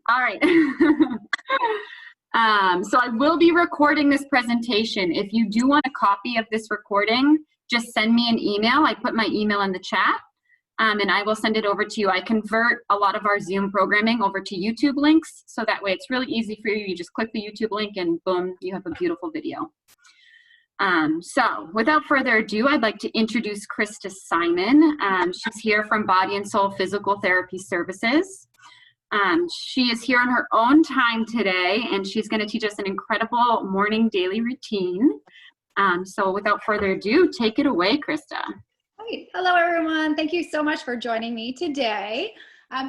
All right. So I will be recording this presentation. If you do want a copy of this recording, just send me an email. I put my email in the chat, and I will send it over to you. I convert a lot of our Zoom programming over to YouTube links, so that way it's really easy for you. You just click the YouTube link and boom, you have a beautiful video. So without further ado, I'd like to introduce Krista Simon. She's here from Body and Soul Physical Therapy Services. She is here on her own time today, and she's going to teach us an incredible morning daily routine. So without further ado, take it away, Krista. Hi. Hello, everyone. Thank you so much for joining me today.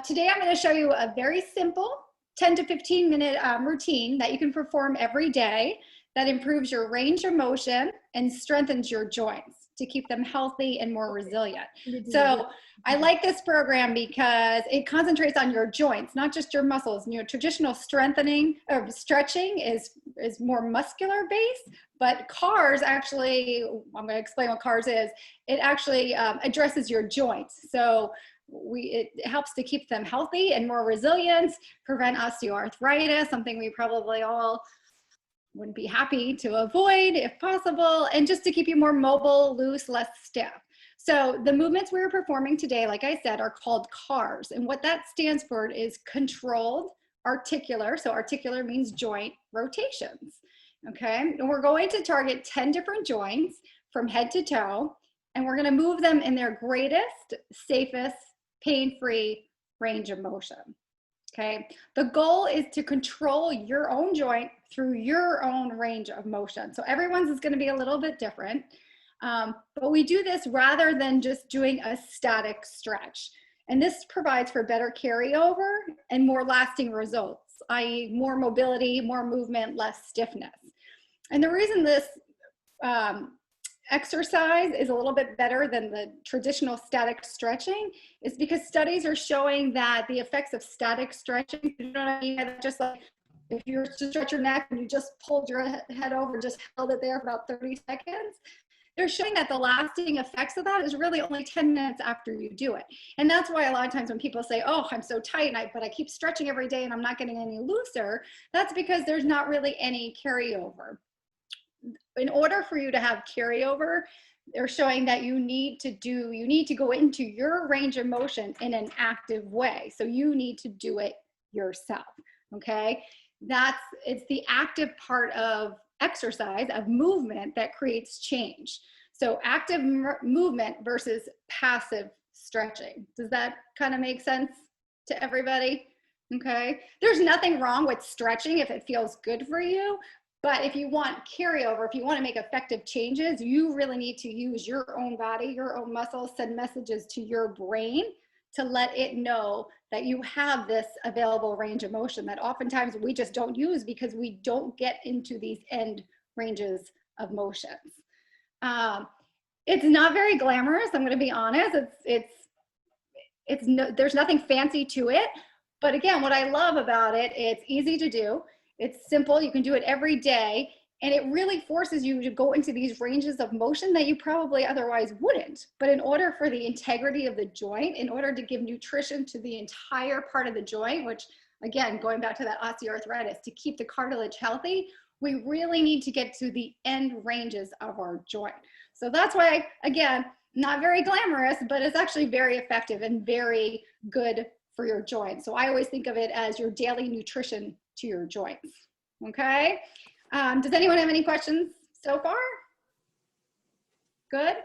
Today, I'm going to show you a very simple 10 to 15 minute routine that you can perform every day that improves your range of motion and strengthens your joints to keep them healthy and more resilient. So I like this program because it concentrates on your joints, not just your muscles. You know, traditional strengthening or stretching is more muscular based, but CARS actually, I'm going to explain what CARS is. It actually addresses your joints. So it helps to keep them healthy and more resilient, prevent osteoarthritis, something we probably all wouldn't be happy to avoid if possible, and just to keep you more mobile, loose, less stiff. So the movements we're performing today, like I said, are called CARS. And what that stands for is controlled articular. So articular means joint rotations. Okay. And we're going to target 10 different joints from head to toe. And we're going to move them in their greatest, safest, pain-free range of motion. Okay. The goal is to control your own joint through your own range of motion. So everyone's is going to be a little bit different. But we do this rather than just doing a static stretch. And this provides for better carryover and more lasting results, i.e. more mobility, more movement, less stiffness. And the reason this exercise is a little bit better than the traditional static stretching is because studies are showing that the effects of static stretching, you know what I mean? Just like if you were to stretch your neck and you just pulled your head over, just held it there for about 30 seconds, they're showing that the lasting effects of that is really only 10 minutes after you do it. And that's why a lot of times when people say, oh, I'm so tight, but I keep stretching every day and I'm not getting any looser, that's because there's not really any carryover. In order for you to have carryover, they're showing that you need to go into your range of motion in an active way. So you need to do it yourself, okay? It's the active part of exercise, of movement, that creates change. So active movement versus passive stretching. Does that kind of make sense to everybody? Okay. There's nothing wrong with stretching if it feels good for you. But if you want carryover, if you want to make effective changes, you really need to use your own body, your own muscles, send messages to your brain to let it know that you have this available range of motion that oftentimes we just don't use because we don't get into these end ranges of motions. It's not very glamorous, I'm going to be honest. There's nothing fancy to it. But again, what I love about it, it's easy to do. It's simple. You can do it every day. And it really forces you to go into these ranges of motion that you probably otherwise wouldn't. But in order for the integrity of the joint, in order to give nutrition to the entire part of the joint, which again, going back to that osteoarthritis, to keep the cartilage healthy, we really need to get to the end ranges of our joint. So that's why, again, not very glamorous, but it's actually very effective and very good for your joints. So I always think of it as your daily nutrition to your joints. Okay. Does anyone have any questions so far? Good.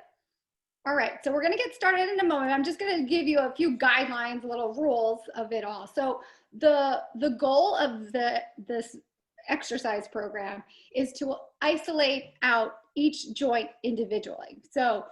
All right. So we're going to get started in a moment. I'm just going to give you a few guidelines, little rules of it all. So the goal of this exercise program is to isolate out each joint individually. So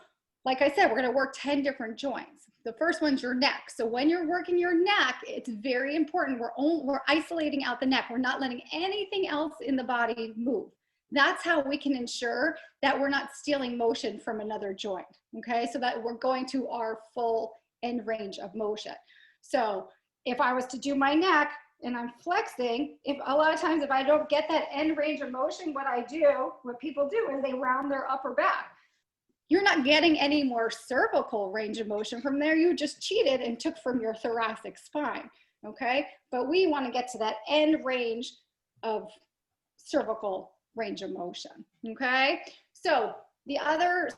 like I said, we're going to work 10 different joints. The first one's your neck. So when you're working your neck, it's very important. We're isolating out the neck. We're not letting anything else in the body move. That's how we can ensure that we're not stealing motion from another joint. Okay, so that we're going to our full end range of motion. So if I was to do my neck and I'm flexing, a lot of times if I don't get that end range of motion, what people do is they round their upper back. You're not getting any more cervical range of motion from there. You just cheated and took from your thoracic spine, okay? but we want to get to that end range of cervical range of motion, okay? So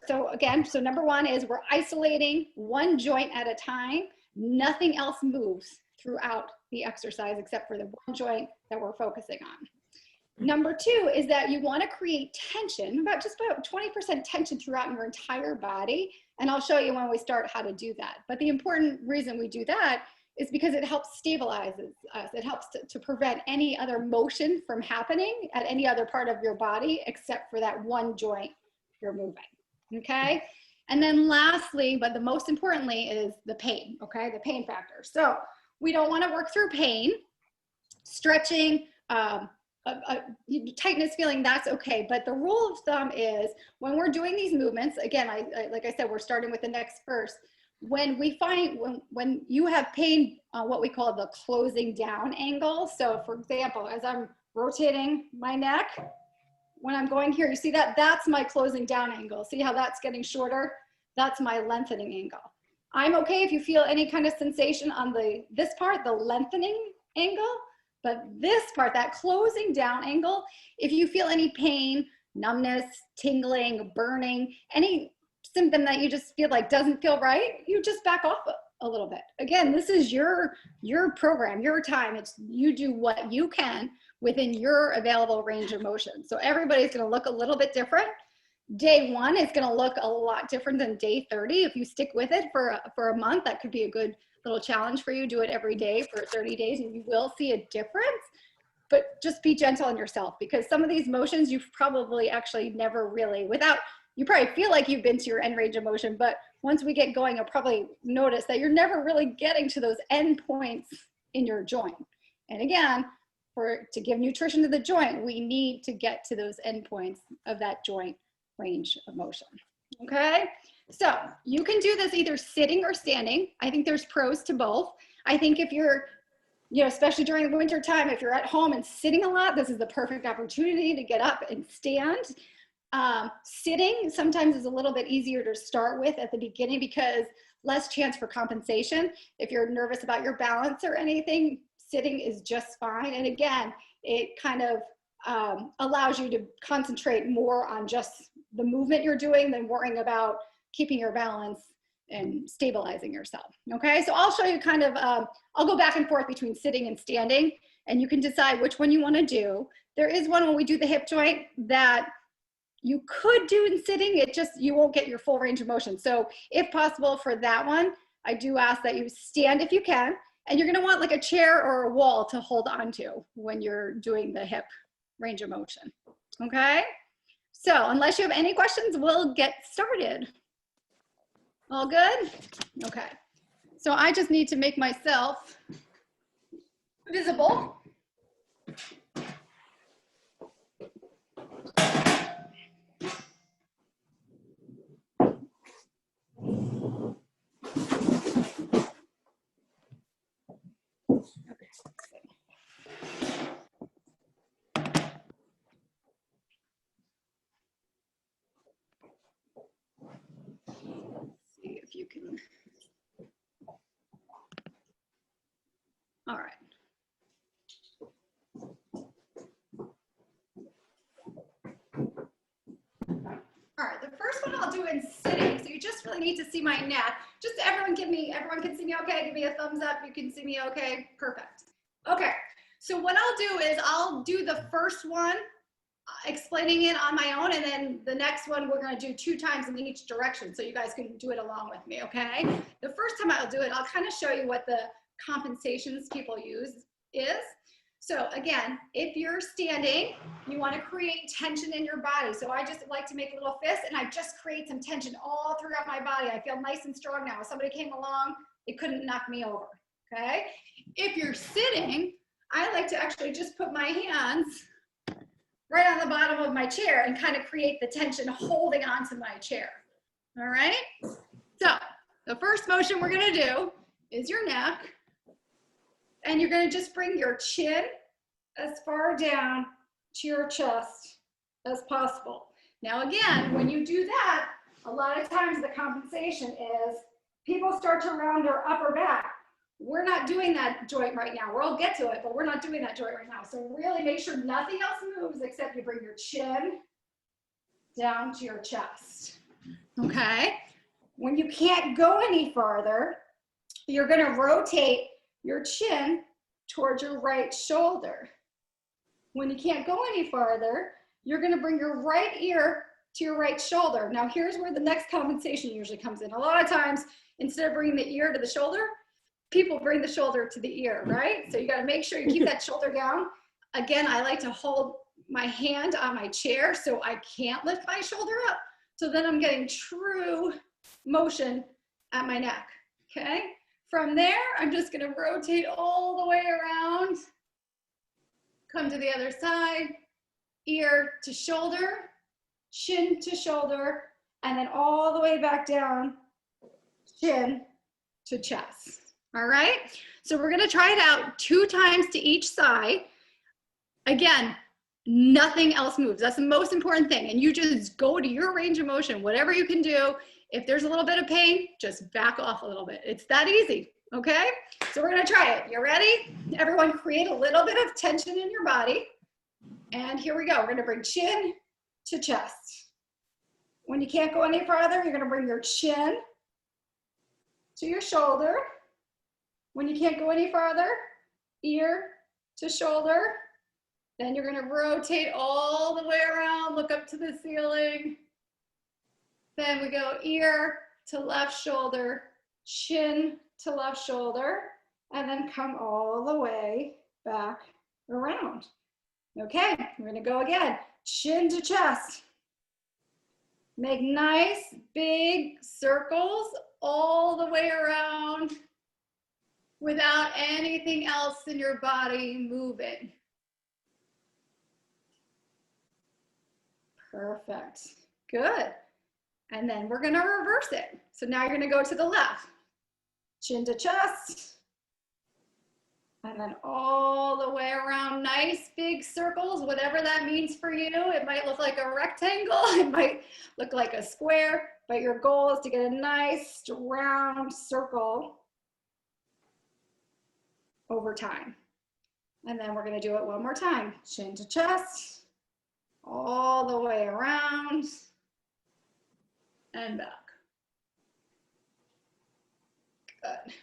so number one is we're isolating one joint at a time. Nothing else moves throughout the exercise except for the one joint that we're focusing on. Number two is that you want to create tension, about 20% tension throughout your entire body. And I'll show you when we start how to do that. But the important reason we do that is because it helps stabilize us. It helps to prevent any other motion from happening at any other part of your body except for that one joint you're moving, okay? And then lastly, but the most importantly, is the pain, okay? The pain factor. So we don't want to work through pain. Stretching, tightness feeling, that's okay. But the rule of thumb is when we're doing these movements, again, like I said, we're starting with the next first. When we find, when you have pain, what we call the closing down angle. So for example, as I'm rotating my neck, when I'm going here, you see that? That's my closing down angle. See how that's getting shorter? That's my lengthening angle. I'm okay if you feel any kind of sensation on this part, the lengthening angle, but this part, that closing down angle, if you feel any pain, numbness, tingling, burning, any symptom that you just feel like doesn't feel right, you just back off a little bit. Again, this is your program, your time. It's you do what you can within your available range of motion. So everybody's going to look a little bit different. Day one is going to look a lot different than day 30. If you stick with it for a month, that could be a good little challenge for you. Do it every day for 30 days and you will see a difference. But just be gentle on yourself, because some of these motions you've probably actually never really, you probably feel like you've been to your end range of motion, but once we get going, you'll probably notice that you're never really getting to those end points in your joint. And again, to give nutrition to the joint, we need to get to those end points of that joint range of motion, okay? So you can do this either sitting or standing. I think there's pros to both. I think if you're, especially during the winter time, if you're at home and sitting a lot, this is the perfect opportunity to get up and stand. Sitting sometimes is a little bit easier to start with at the beginning because less chance for compensation. If you're nervous about your balance or anything, sitting is just fine. And again, it kind of allows you to concentrate more on just the movement you're doing than worrying about keeping your balance and stabilizing yourself. Okay, so I'll show you kind of, I'll go back and forth between sitting and standing, and you can decide which one you want to do. There is one when we do the hip joint that you could do in sitting, you won't get your full range of motion. So if possible for that one, I do ask that you stand if you can, and you're gonna want like a chair or a wall to hold onto when you're doing the hip range of motion, okay? So unless you have any questions, we'll get started. All good? Okay. So I just need to make myself visible. See if you can. All right. All right, the first one I'll do in sitting, so you just really need to see my neck. Just everyone can see me okay? Give me a thumbs up, you can see me okay? Perfect. Okay, so what I'll do is I'll do the first one, explaining it on my own, and then the next one we're gonna do 2 times in each direction, so you guys can do it along with me, okay? The first time I'll do it, I'll kind of show you what the compensations people use is. So again, if you're standing, you want to create tension in your body. So I just like to make a little fist and I just create some tension all throughout my body. I feel nice and strong now. If somebody came along, they couldn't knock me over, okay? If you're sitting, I like to actually just put my hands right on the bottom of my chair and kind of create the tension holding onto my chair, all right? So the first motion we're gonna do is your neck. And you're going to just bring your chin as far down to your chest as possible. Now again, when you do that, a lot of times the compensation is people start to round their upper back. we're not doing that joint right now. We'll get to it, but we're not doing that joint right now. So really make sure nothing else moves except you bring your chin down to your chest, okay? When you can't go any farther, you're gonna rotate your chin towards your right shoulder. When you can't go any farther, you're gonna bring your right ear to your right shoulder. Now here's where the next compensation usually comes in. A lot of times, instead of bringing the ear to the shoulder, people bring the shoulder to the ear, right? So you gotta make sure you keep that shoulder down. Again, I like to hold my hand on my chair so I can't lift my shoulder up. So then I'm getting true motion at my neck, okay? From there, I'm just gonna rotate all the way around, come to the other side, ear to shoulder, chin to shoulder, and then all the way back down, chin to chest, all right? So we're gonna try it out 2 times to each side. Again, nothing else moves. That's the most important thing. And you just go to your range of motion, whatever you can do. If there's a little bit of pain, just back off a little bit. It's that easy, okay? So we're gonna try it. You ready? Everyone create a little bit of tension in your body. And here we go. We're gonna bring chin to chest. When you can't go any farther, you're gonna bring your chin to your shoulder. When you can't go any farther, ear to shoulder. Then you're gonna rotate all the way around, look up to the ceiling. Then we go ear to left shoulder, chin to left shoulder, and then come all the way back around. Okay, we're gonna go again. Chin to chest. Make nice big circles all the way around without anything else in your body moving. Perfect, good. And then we're gonna reverse it. So now you're gonna go to the left. Chin to chest. And then all the way around, nice big circles, whatever that means for you. It might look like a rectangle, it might look like a square, but your goal is to get a nice round circle over time. And then we're gonna do it one more time. Chin to chest, all the way around and back. Good.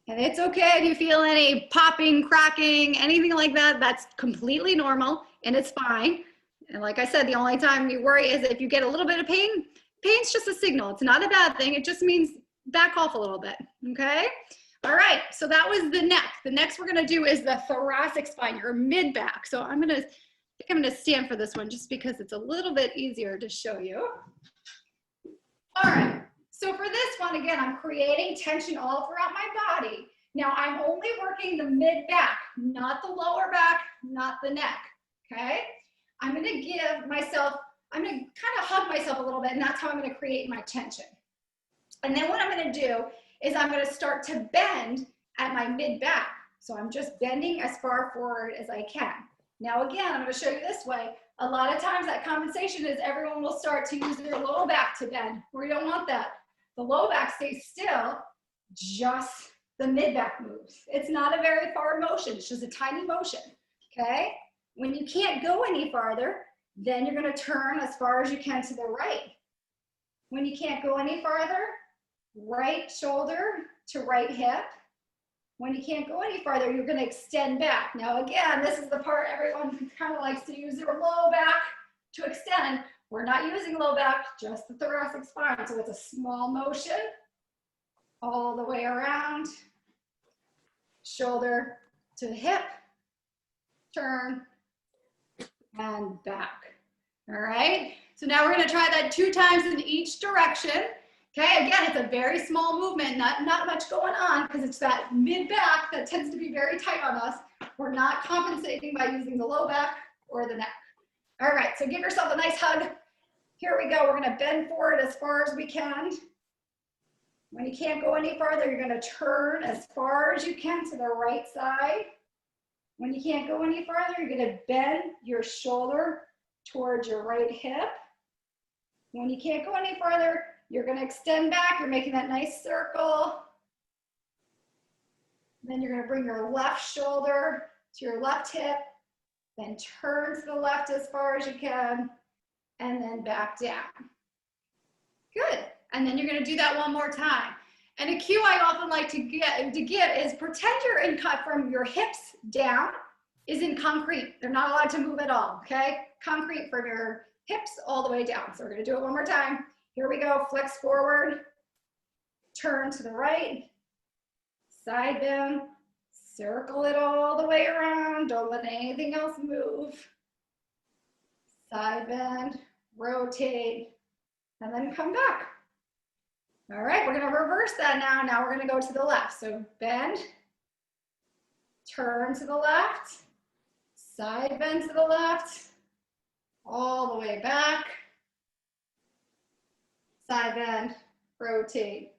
And it's okay if you feel any popping, cracking, anything like that. That's completely normal and it's fine. And like I said, the only time you worry is if you get a little bit of pain. Pain's just a signal. It's not a bad thing. It just means back off a little bit, okay? All right, so that was the neck. The next we're gonna do is the thoracic spine, your mid-back. So I think I'm gonna stand for this one just because it's a little bit easier to show you. All right. So for this one, again, I'm creating tension all throughout my body. Now I'm only working the mid-back, not the lower back, not the neck, okay? I'm gonna I'm gonna kind of hug myself a little bit, and that's how I'm gonna create my tension. And then what I'm gonna do is I'm gonna start to bend at my mid-back. So I'm just bending as far forward as I can. Now again, I'm gonna show you this way. A lot of times that compensation is everyone will start to use their low back to bend. We don't want that. The low back stays still, just the mid back moves. It's not a very far motion, it's just a tiny motion, okay? When you can't go any farther, then you're gonna turn as far as you can to the right. When you can't go any farther, right shoulder to right hip. When you can't go any farther, you're gonna extend back. Now again, this is the part everyone kind of likes to use their low back to extend. We're not using low back, just the thoracic spine. So it's a small motion all the way around, shoulder to hip, turn, and back. All right, so now we're gonna try that 2 times in each direction. Okay, again, it's a very small movement, not much going on because it's that mid-back that tends to be very tight on us. We're not compensating by using the low back or the neck. All right, so give yourself a nice hug. Here we go, we're gonna bend forward as far as we can. When you can't go any farther, you're gonna turn as far as you can to the right side. When you can't go any farther, you're gonna bend your shoulder towards your right hip. When you can't go any farther, you're gonna extend back, you're making that nice circle. Then you're gonna bring your left shoulder to your left hip, then turn to the left as far as you can, and then back down. Good. And then you're gonna do that one more time. And a cue I often like to give is pretend you're in cut from your hips down is in concrete. They're not allowed to move at all, okay? Concrete from your hips all the way down. So we're gonna do it one more time. Here we go, flex forward, turn to the right, side bend, circle it all the way around. Don't let anything else move. Side bend, rotate, and then come back. All right, we're gonna reverse that now. Now we're gonna go to the left. So bend, turn to the left, side bend to the left, all the way back, side bend, rotate,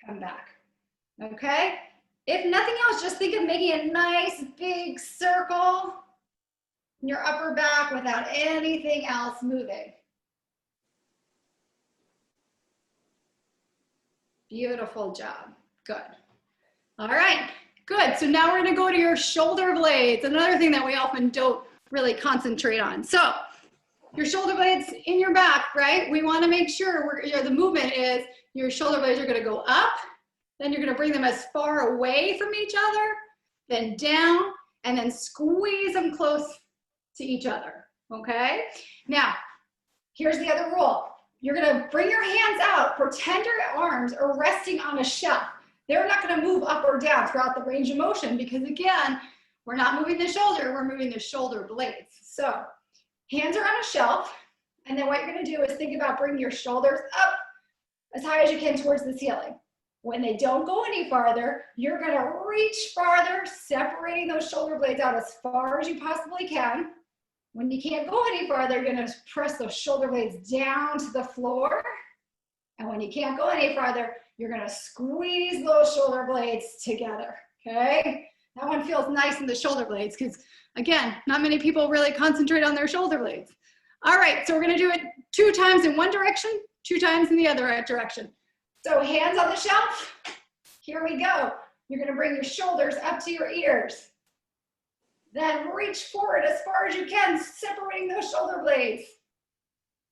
come back. Okay? If nothing else, just think of making a nice big circle in your upper back without anything else moving. Beautiful job. Good. All right, good. So now we're going to go to your shoulder blades, another thing that we often don't really concentrate on. So your shoulder blades in your back, right? We want to make sure the movement is your shoulder blades are going to go up, then you're going to bring them as far away from each other, then down, and then squeeze them close to each other, okay? Now, here's the other rule. You're gonna bring your hands out, pretend your arms are resting on a shelf. They're not gonna move up or down throughout the range of motion because again, we're not moving the shoulder, we're moving the shoulder blades. So, hands are on a shelf, and then what you're gonna do is think about bringing your shoulders up as high as you can towards the ceiling. When they don't go any farther, you're gonna reach farther, separating those shoulder blades out as far as you possibly can. When you can't go any farther, you're gonna press those shoulder blades down to the floor. And when you can't go any farther, you're gonna squeeze those shoulder blades together, okay? That one feels nice in the shoulder blades because, again, not many people really concentrate on their shoulder blades. All right, so we're gonna do it 2 times in one direction, 2 times in the other direction. So hands on the shelf, here we go. You're gonna bring your shoulders up to your ears. Then reach forward as far as you can, separating those shoulder blades.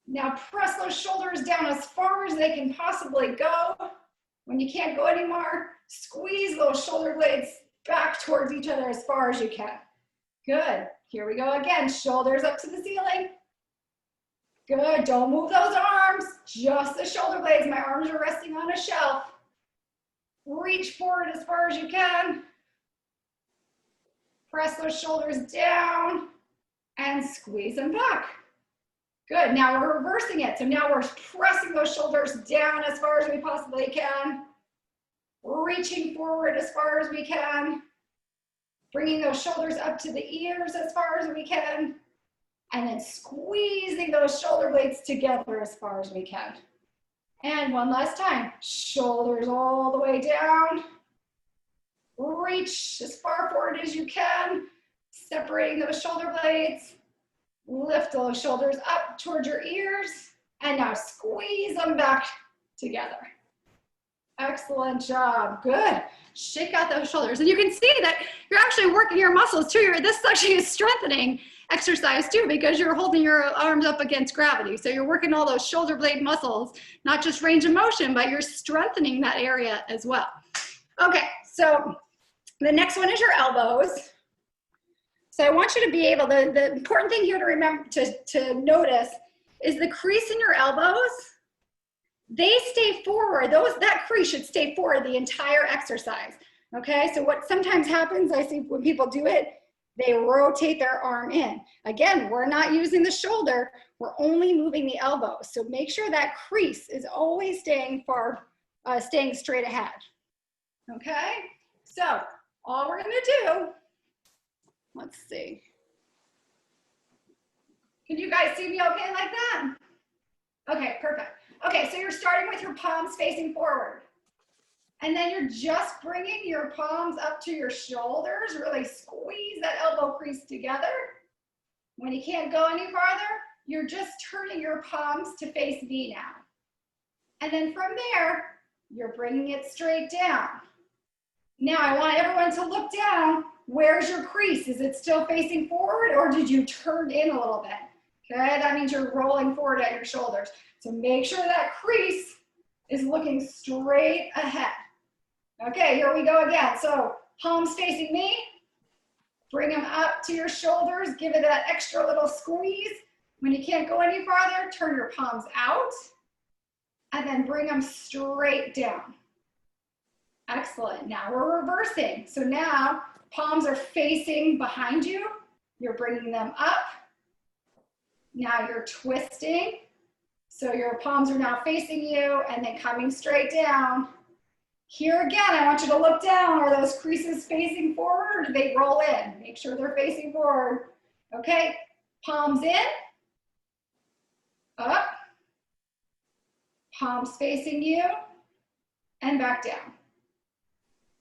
Now press those shoulders down as far as they can possibly go. When you can't go anymore, squeeze those shoulder blades back towards each other as far as you can. Good. Here we go again. Shoulders up to the ceiling. Good. Don't move those arms. Just the shoulder blades. My arms are resting on a shelf. Reach forward as far as you can. Press those shoulders down and squeeze them back. Good, now we're reversing it. So now we're pressing those shoulders down as far as we possibly can, reaching forward as far as we can, bringing those shoulders up to the ears as far as we can, and then squeezing those shoulder blades together as far as we can. And one last time, shoulders all the way down. Reach as far forward as you can, separating those shoulder blades. Lift those shoulders up towards your ears, and now squeeze them back together. Excellent job, good. Shake out those shoulders. And you can see that you're actually working your muscles too. This actually is strengthening exercise too, because you're holding your arms up against gravity. So you're working all those shoulder blade muscles, not just range of motion, but you're strengthening that area as well. Okay, so the next one is your elbows. So I want you to be able, the important thing here to remember, to notice is the crease in your elbows, they stay forward. That crease should stay forward the entire exercise, okay? So what sometimes happens, I see when people do it, they rotate their arm in. Again, we're not using the shoulder, we're only moving the elbow. So make sure that crease is always staying straight ahead, okay? So all we're gonna do, let's see. Can you guys see me okay like that? Okay, perfect. Okay, so you're starting with your palms facing forward. And then you're just bringing your palms up to your shoulders. Really squeeze that elbow crease together. When you can't go any farther, you're just turning your palms to face me now. And then from there, you're bringing it straight down. Now I want everyone to look down. Where's your crease? Is it still facing forward or did you turn in a little bit? Okay, that means you're rolling forward at your shoulders. So make sure that crease is looking straight ahead. Okay, here we go again. So palms facing me. Bring them up to your shoulders. Give it that extra little squeeze. When you can't go any farther, turn your palms out and then bring them straight down. Excellent. Now we're reversing. So now palms are facing behind you. You're bringing them up. Now you're twisting. So your palms are now facing you and then coming straight down. Here again, I want you to look down. Are those creases facing forward or do they roll in? Make sure they're facing forward. Okay, palms in, up, palms facing you, and back down.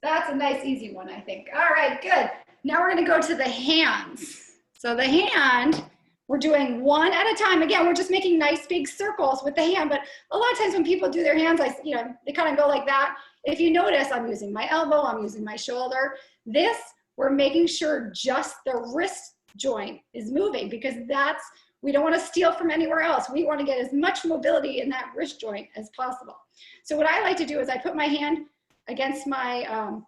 That's a nice easy one, I think. All right, good. Now we're gonna go to the hands. So the hand, we're doing one at a time. Again, we're just making nice big circles with the hand, but a lot of times when people do their hands, they kind of go like that. If you notice, I'm using my elbow, I'm using my shoulder. This, we're making sure just the wrist joint is moving because we don't want to steal from anywhere else. We want to get as much mobility in that wrist joint as possible. So what I like to do is I put my hand against my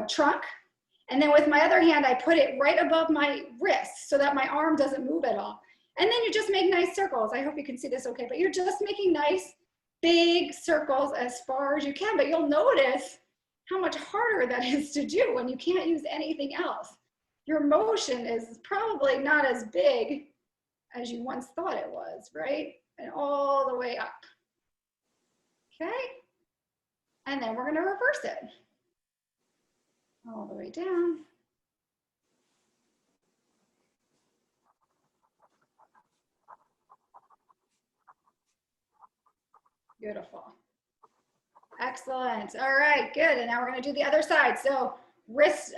trunk, and then with my other hand, I put it right above my wrist so that my arm doesn't move at all. And then you just make nice circles. I hope you can see this okay, but you're just making nice big circles as far as you can, but you'll notice how much harder that is to do when you can't use anything else. Your motion is probably not as big as you once thought it was, right? And all the way up. Okay? And then we're gonna reverse it. All the way down. Beautiful. Excellent. All right, good. And now we're going to do the other side. So wrist,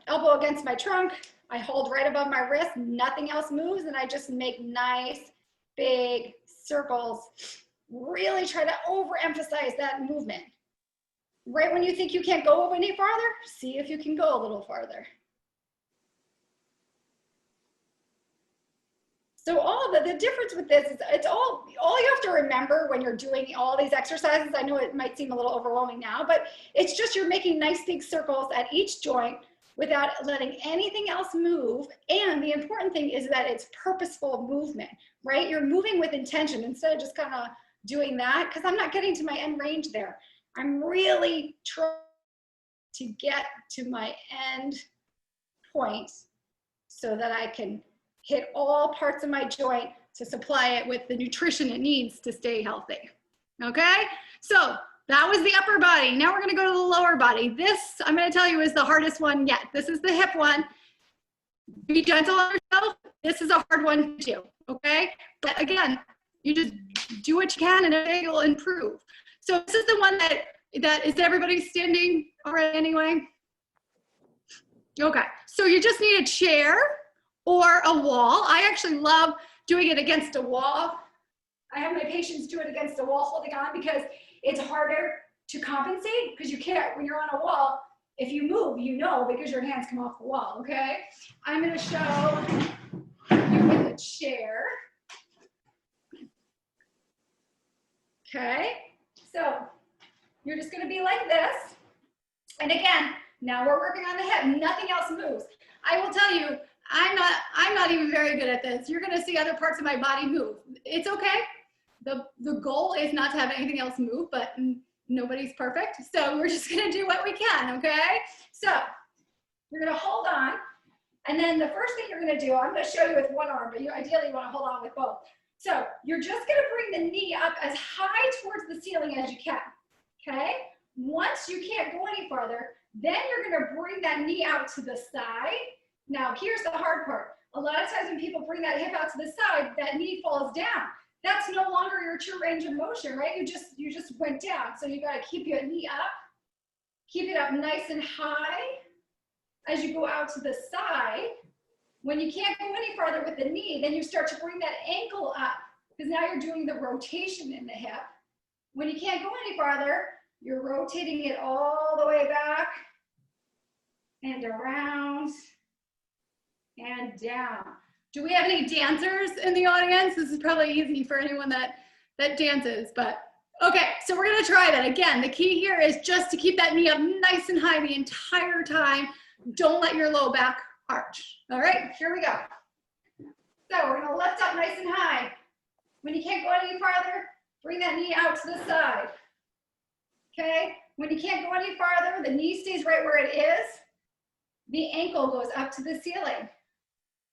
elbow against my trunk. I hold right above my wrist. Nothing else moves. And I just make nice, big circles. Really try to overemphasize that movement. Right when you think you can't go any farther, see if you can go a little farther. So the difference with this is it's all you have to remember when you're doing all these exercises. I know it might seem a little overwhelming now, but it's just you're making nice big circles at each joint without letting anything else move. And the important thing is that it's purposeful movement, right? You're moving with intention instead of just kind of doing that, because I'm not getting to my end range there. I'm really trying to get to my end point so that I can hit all parts of my joint to supply it with the nutrition it needs to stay healthy. Okay, so that was the upper body. Now we're gonna go to the lower body. This, I'm gonna tell you, is the hardest one yet. This is the hip one. Be gentle on yourself. This is a hard one to do, okay? But again, you just do what you can and it will improve. So this is the one that is everybody standing already anyway? Okay, so you just need a chair or a wall. I actually love doing it against a wall. I have my patients do it against a wall holding on because it's harder to compensate because you can't, when you're on a wall, if you move, you know, because your hands come off the wall, okay? I'm gonna show you with a chair. Okay, so you're just gonna be like this. And again, now we're working on the hip, nothing else moves. I will tell you, I'm not even very good at this. You're gonna see other parts of my body move. It's okay. The goal is not to have anything else move, but nobody's perfect. So we're just gonna do what we can, okay? So you're gonna hold on. And then the first thing you're gonna do, I'm gonna show you with one arm, but you ideally wanna hold on with both. So you're just gonna bring the knee up as high towards the ceiling as you can, okay? Once you can't go any farther, then you're gonna bring that knee out to the side. Now, here's the hard part. A lot of times when people bring that hip out to the side, that knee falls down. That's no longer your true range of motion, right? You just went down. So you gotta keep your knee up. Keep it up nice and high as you go out to the side. When you can't go any farther with the knee, then you start to bring that ankle up because now you're doing the rotation in the hip. When you can't go any farther, you're rotating it all the way back and around and down. Do we have any dancers in the audience? This is probably easy for anyone that dances, but okay, so we're gonna try that. Again, the key here is just to keep that knee up nice and high the entire time. Don't let your low back arch. All right, here we go. So we're gonna lift up nice and high. When you can't go any farther, bring that knee out to the side. Okay, when you can't go any farther, the knee stays right where it is. The ankle goes up to the ceiling.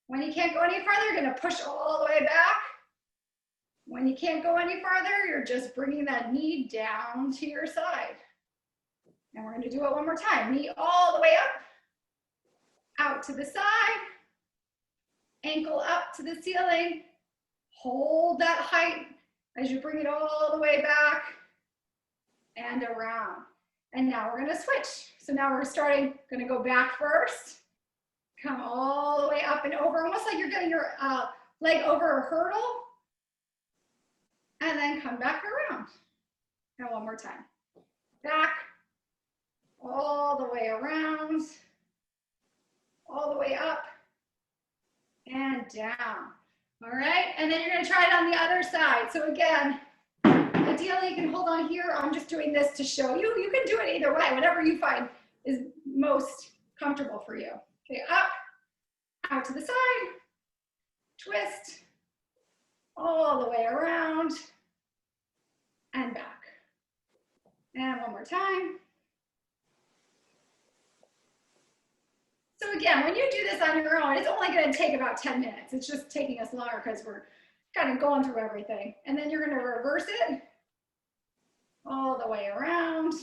When you can't go any farther, you're gonna push all the way back. When you can't go any farther, you're just bringing that knee down to your side. And we're gonna do it one more time. Knee all the way up, out to the side, ankle up to the ceiling. Hold that height as you bring it all the way back and around. And now we're gonna switch. So now we're gonna go back first. Come all the way up and over, almost like you're getting your leg over a hurdle. And then come back around. And one more time. Back, all the way around, all the way up, and down. All right, and then you're gonna try it on the other side. So again, ideally you can hold on here. I'm just doing this to show you. You can do it either way, whatever you find is most comfortable for you. Okay, up, out to the side, twist, all the way around, and back. And one more time. So again, when you do this on your own, it's only going to take about 10 minutes. It's just taking us longer because we're kind of going through everything. And then you're going to reverse it all the way around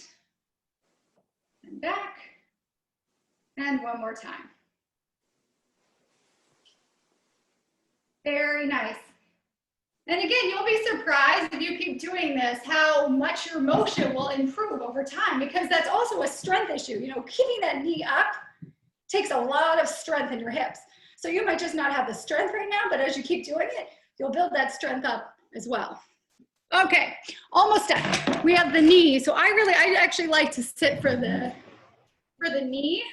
and back. And one more time. Very nice. And again, you'll be surprised if you keep doing this, how much your motion will improve over time, because that's also a strength issue. You know, keeping that knee up takes a lot of strength in your hips. So you might just not have the strength right now, but as you keep doing it, you'll build that strength up as well. Okay, almost done. We have the knee. So I actually like to sit for the knee.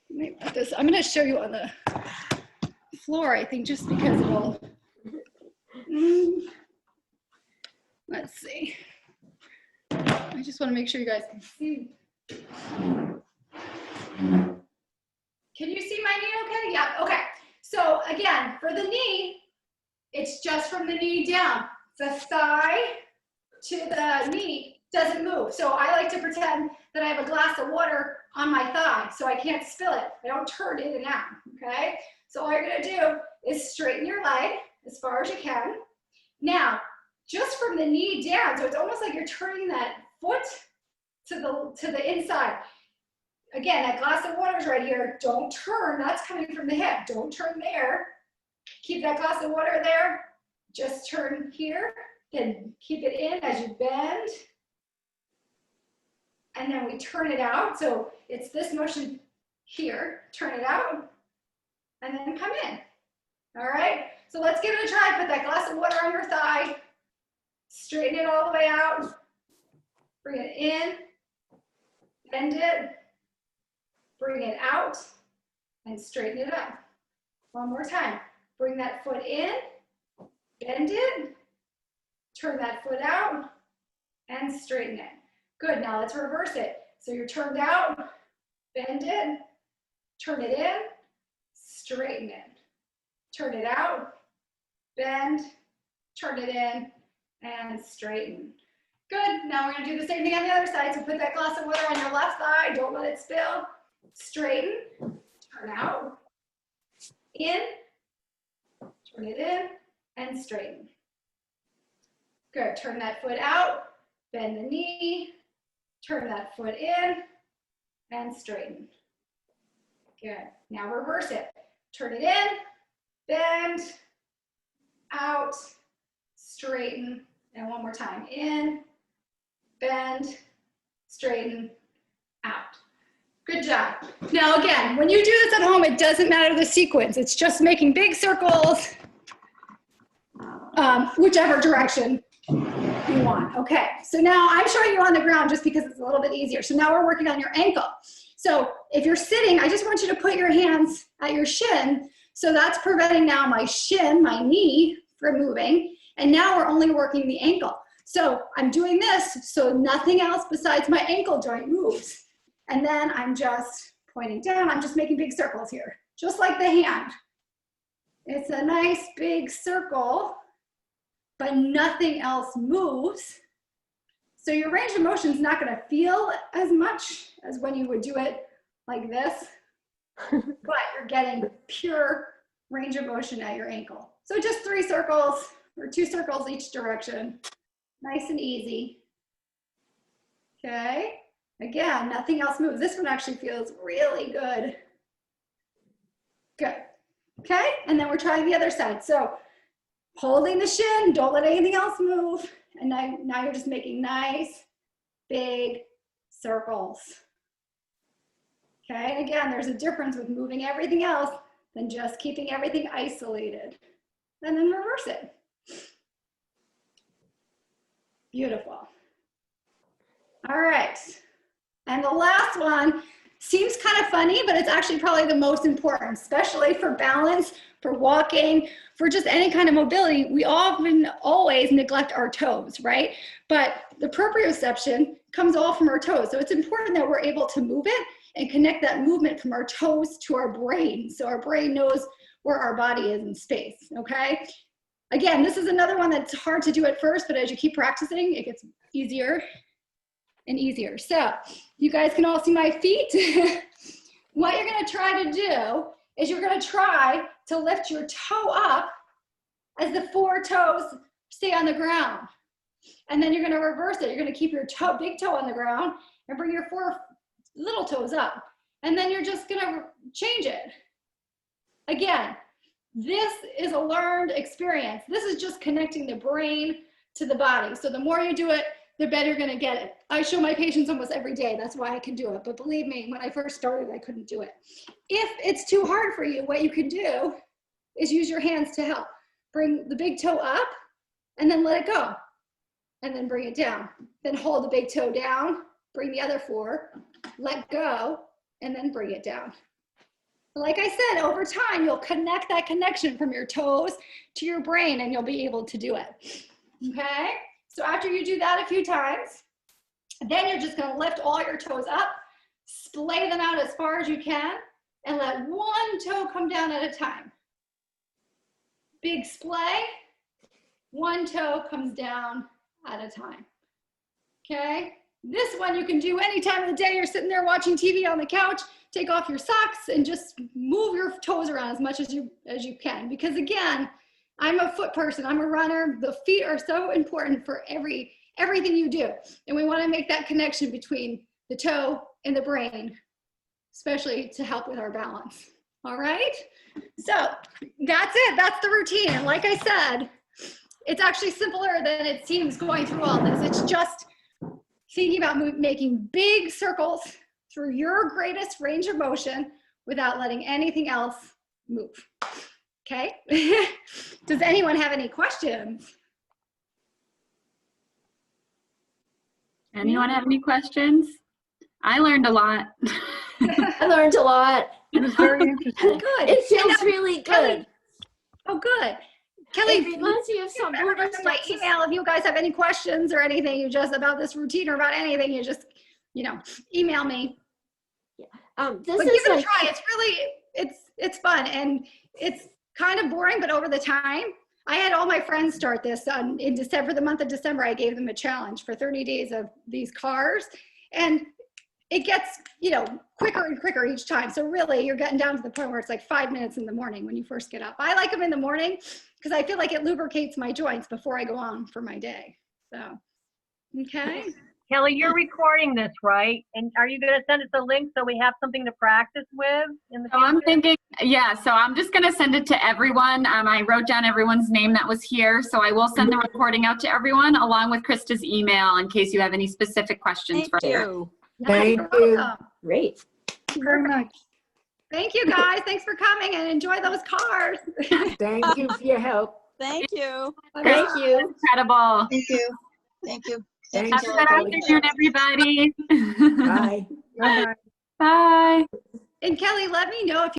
Let me put this, I'm gonna show you on the floor, I think, just because it'll, let's see. I just want to make sure you guys can see. Can you see my knee okay? Yeah, okay. So again, for the knee, it's just from the knee down. The thigh to the knee doesn't move. So I like to pretend that I have a glass of water on my thigh so I can't spill it. I don't turn in and out, okay? So all you're gonna do is straighten your leg as far as you can. Now, just from the knee down, so it's almost like you're turning that foot to the inside. Again, that glass of water is right here. Don't turn, that's coming from the hip. Don't turn there. Keep that glass of water there. Just turn here, then keep it in as you bend. And then we turn it out. So it's this motion here, turn it out, and then come in. All right, so let's give it a try. Put that glass of water on your thigh, straighten it all the way out, bring it in, bend it, bring it out, and straighten it up. One more time. Bring that foot in, bend it, turn that foot out, and straighten it. Good, now let's reverse it. So you're turned out, bend it, turn it in, straighten it. Turn it out, bend, turn it in, and straighten. Good, now we're gonna do the same thing on the other side. So put that glass of water on your left thigh, don't let it spill. Straighten, turn out, in, turn it in, and straighten. Good, turn that foot out, bend the knee, turn that foot in, and straighten. Good, now reverse it. Turn it in, bend, out, straighten, and one more time. In, bend, straighten, out. Good job. Now again, when you do this at home, it doesn't matter the sequence. It's just making big circles, whichever direction you want. Okay, so now I'm showing you on the ground just because it's a little bit easier. So now we're working on your ankle. So if you're sitting, I just want you to put your hands at your shin. So that's preventing now my shin, my knee, from moving. And now we're only working the ankle. So I'm doing this so nothing else besides my ankle joint moves. And then I'm just pointing down. I'm just making big circles here, just like the hand. It's a nice big circle, but nothing else moves. So your range of motion is not going to feel as much as when you would do it like this, but you're getting pure range of motion at your ankle. So just 3 circles or 2 circles each direction. Nice and easy. Okay. Again, nothing else moves. This one actually feels really good. Good. Okay. And then we're trying the other side. So holding the shin, don't let anything else move. And now you're just making nice, big circles. Okay. And again, there's a difference with moving everything else than just keeping everything isolated. And then reverse it. Beautiful. All right. And the last one seems kind of funny, but it's actually probably the most important, especially for balance, for walking, for just any kind of mobility. We often always neglect our toes, right? But the proprioception comes all from our toes. So it's important that we're able to move it and connect that movement from our toes to our brain. So our brain knows where our body is in space, okay? Again, this is another one that's hard to do at first, but as you keep practicing, it gets easier and easier. So you guys can all see my feet. What you're gonna try to do is you're gonna try to lift your toe up as the 4 toes stay on the ground. And then you're gonna reverse it. You're gonna keep your toe, big toe on the ground and bring your 4 little toes up. And then you're just gonna change it. Again, this is a learned experience. This is just connecting the brain to the body. So the more you do it, the better you're gonna get it. I show my patients almost every day. That's why I can do it. But believe me, when I first started, I couldn't do it. If it's too hard for you, what you can do is use your hands to help. Bring the big toe up and then let it go. And then bring it down. Then hold the big toe down, bring the other 4, let go, and then bring it down. Like I said, over time, you'll connect that connection from your toes to your brain and you'll be able to do it, okay? So after you do that a few times, then you're just gonna lift all your toes up, splay them out as far as you can, and let 1 toe come down at a time. Big splay, 1 toe comes down at a time, okay? This one you can do any time of the day. You're sitting there watching TV on the couch, take off your socks and just move your toes around as much as you can. Because again, I'm a foot person, I'm a runner. The feet are so important for everything you do. And we want to make that connection between the toe and the brain, especially to help with our balance. All right? So that's it, that's the routine. And like I said, it's actually simpler than it seems going through all this. It's just thinking about making big circles through your greatest range of motion without letting anything else move. Okay? Does anyone have any questions? Anyone have any questions? I learned a lot. I learned a lot. It was very interesting. Good. It feels really good. Kelly, oh, good. Kelly, It reminds me of some remember my email. If you guys have any questions or anything, you just about this routine or about anything, you just, email me. This But is give it a like, try. It's really, it's fun and it's kind of boring, but over the time, I had all my friends start this in December, for the month of December. I gave them a challenge for 30 days of these cars, and it gets, quicker and quicker each time. So really, you're getting down to the point where it's like 5 minutes in the morning when you first get up. I like them in the morning because I feel like it lubricates my joints before I go on for my day. So, okay. Kelly, you're recording this, right? And are you going to send us a link so we have something to practice with in the So I'm future? thinking, yeah, so I'm just going to send it to everyone. I wrote down everyone's name that was here, so I will send the recording out to everyone along with Krista's email in case you have any specific questions for her. Thank You're you. welcome. great. Thank you very much. Thank you, guys. Thanks for coming and enjoy those cars. Thank you for your help. Thank you. Thank you. Incredible. Thank you. Thank you. Thank Have a you. good afternoon, everybody. Bye. Bye-bye. Bye. And Kelly, let me know if